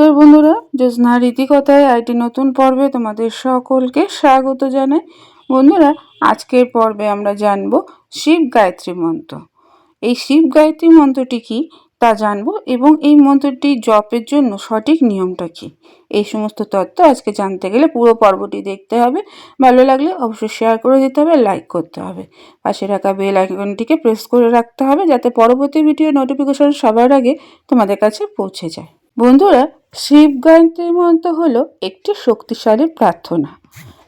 নমস্কার বন্ধুরা, জ্যোৎস্না রীতিকথায় আরেকটি নতুন পর্বে তোমাদের সকলকে স্বাগত জানাই। বন্ধুরা, আজকের পর্বে আমরা জানব শিব গায়ত্রী মন্ত্র। এই শিব গায়ত্রী মন্ত্রটি কি তা জানবো এবং এই মন্ত্রটি জপের জন্য সঠিক নিয়মটা কি, এই সমস্ত তথ্য আজকে জানতে গেলে পুরো পর্বটি দেখতে হবে। ভালো লাগলে অবশ্যই শেয়ার করে দিতে হবে, লাইক করতে হবে, পাশে রাখা বেল আইকনটিকে প্রেস করে রাখতে হবে যাতে পরবর্তী ভিডিও নোটিফিকেশন সবার আগে তোমাদের কাছে পৌঁছে যায়। বন্ধুরা, শিব গায়ত্রী মন্ত্র হলো একটি শক্তিশালী প্রার্থনা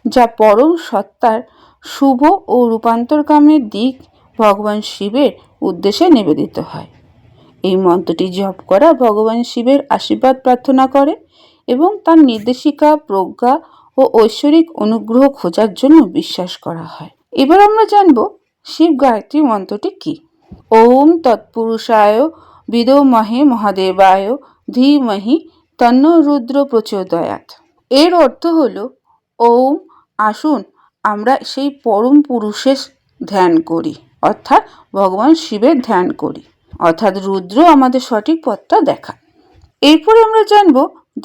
যা পরম সত্তার শুভ ও রূপান্তরকামের দিক ভগবান শিবের উদ্দেশ্যে নিবেদিত হয়। এই মন্ত্রটি জপ করা ভগবান শিবের আশীর্বাদ প্রার্থনা করে এবং তার নির্দেশিকা, প্রজ্ঞা ও ঐশ্বরিক অনুগ্রহ খোঁজার জন্য বিশ্বাস করা হয়। এবার আমরা জানব শিব গায়ত্রী মন্ত্রটি কি। ওম তৎপুরুষায় বিদোমহে মহাদেবায় ধীমহি তন্ন রুদ্র প্রচোদয়াৎ। এর অর্থ হলো, ওম আসুন আমরা সেই পরম পুরুষের ধ্যান করি, অর্থাৎ ভগবান শিবের ধ্যান করি, অর্থাৎ রুদ্র আমাদের সঠিক পথটা দেখান। এরপরে আমরা জানব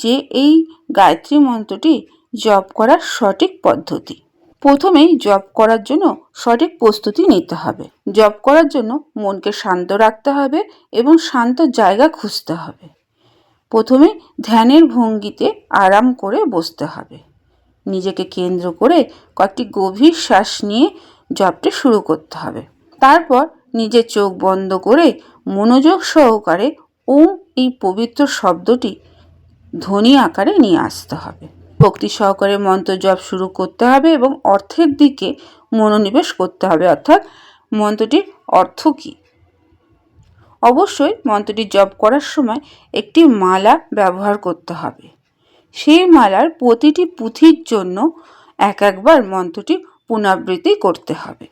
যে এই গায়ত্রী মন্ত্রটি জপ করার সঠিক পদ্ধতি। প্রথমেই জপ করার জন্য সঠিক প্রস্তুতি নিতে হবে। জপ করার জন্য মনকে শান্ত রাখতে হবে এবং শান্ত জায়গা খুঁজতে হবে। প্রথমে ধ্যানের ভঙ্গিতে আরাম করে বসতে হবে। নিজেকে কেন্দ্র করে কয়েকটি গভীর শ্বাস নিয়ে জপটি শুরু করতে হবে। তারপর নিজের চোখ বন্ধ করে মনোযোগ সহকারে ওম এই পবিত্র শব্দটি ধ্বনি আকারে নিয়ে আসতে হবে। ভক্তি সহকারে মন্ত্র জপ শুরু করতে হবে এবং অর্থের দিকে মনোনিবেশ করতে হবে, অর্থাৎ মন্ত্রটির অর্থ কী। অবশ্যই মন্ত্রটি জপ করার সময় একটি মালা ব্যবহার করতে হবে। সেই মালার প্রতিটি পুঁথির জন্য একবার মন্ত্রটি পুনরাবৃত্তি করতে হবে।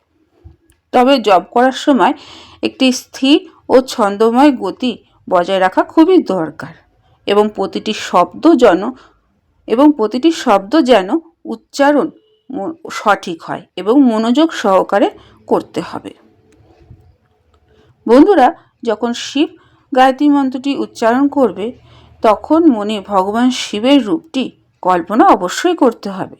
তবে জপ করার সময় একটি স্থির ও ছন্দময় গতি বজায় রাখা খুবই দরকার এবং প্রতিটি শব্দ যেন উচ্চারণ সঠিক হয় এবং মনোযোগ সহকারে করতে হবে। বন্ধুরা, যখন শিব গায়ত্রী মন্ত্রটি উচ্চারণ করবে তখন মনে ভগবান শিবের রূপটি কল্পনা অবশ্যই করতে হবে।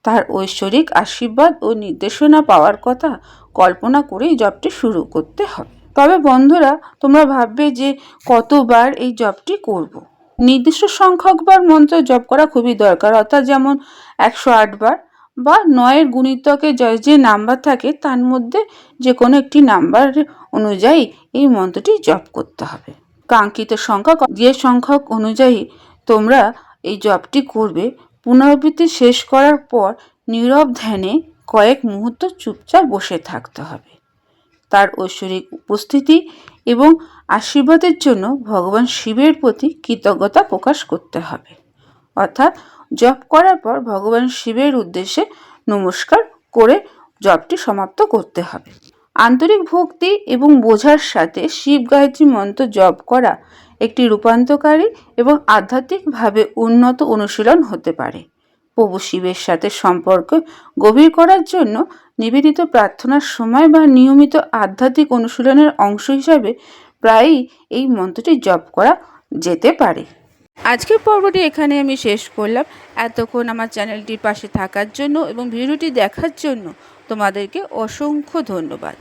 তার ঐশ্বরিক আশীর্বাদ ও নির্দেশনা পাওয়ার কথা কল্পনা করেই জপটি শুরু করতে হবে। তবে বন্ধুরা, তোমরা ভাববে যে কতবার এই জপটি করব। নির্দিষ্ট সংখ্যকবার মন্ত্র জপ করা খুবই দরকার, অর্থাৎ যেমন 108 বার বা 9-এর গুণিতকে যে নাম্বার থাকে তার মধ্যে যে কোনো একটি নাম্বার অনুযায়ী এই মন্ত্রটি জপ করতে হবে। কাঙ্ক্ষিত সংখ্যক যে সংখ্যক অনুযায়ী তোমরা এই জপটি করবে, পুনরাবৃত্তি শেষ করার পর নীরব ধ্যানে কয়েক মুহূর্ত চুপচাপ বসে থাকতে হবে। তার ঐশ্বরিক উপস্থিতি এবং আশীর্বাদের জন্য ভগবান শিবের প্রতি কৃতজ্ঞতা প্রকাশ করতে হবে, অর্থাৎ জপ করার পর ভগবান শিবের উদ্দেশ্যে নমস্কার করে জপটি সমাপ্ত করতে হবে। আন্তরিক ভক্তি এবং বোঝার সাথে শিব গায়ত্রী মন্ত্র জপ করা একটি রূপান্তরকারী এবং আধ্যাত্মিকভাবে উন্নত অনুশীলন হতে পারে। প্রভু শিবের সাথে সম্পর্ক গভীর করার জন্য নিবেদিত প্রার্থনার সময় বা নিয়মিত আধ্যাত্মিক অনুশীলনের অংশ হিসাবে প্রায়ই এই মন্ত্রটি জপ করা যেতে পারে। আজকের পর্বটি এখানে আমি শেষ করলাম। এতক্ষণ আমার চ্যানেলটির পাশে থাকার জন্য এবং ভিডিওটি দেখার জন্য তোমাদেরকে অসংখ্য ধন্যবাদ।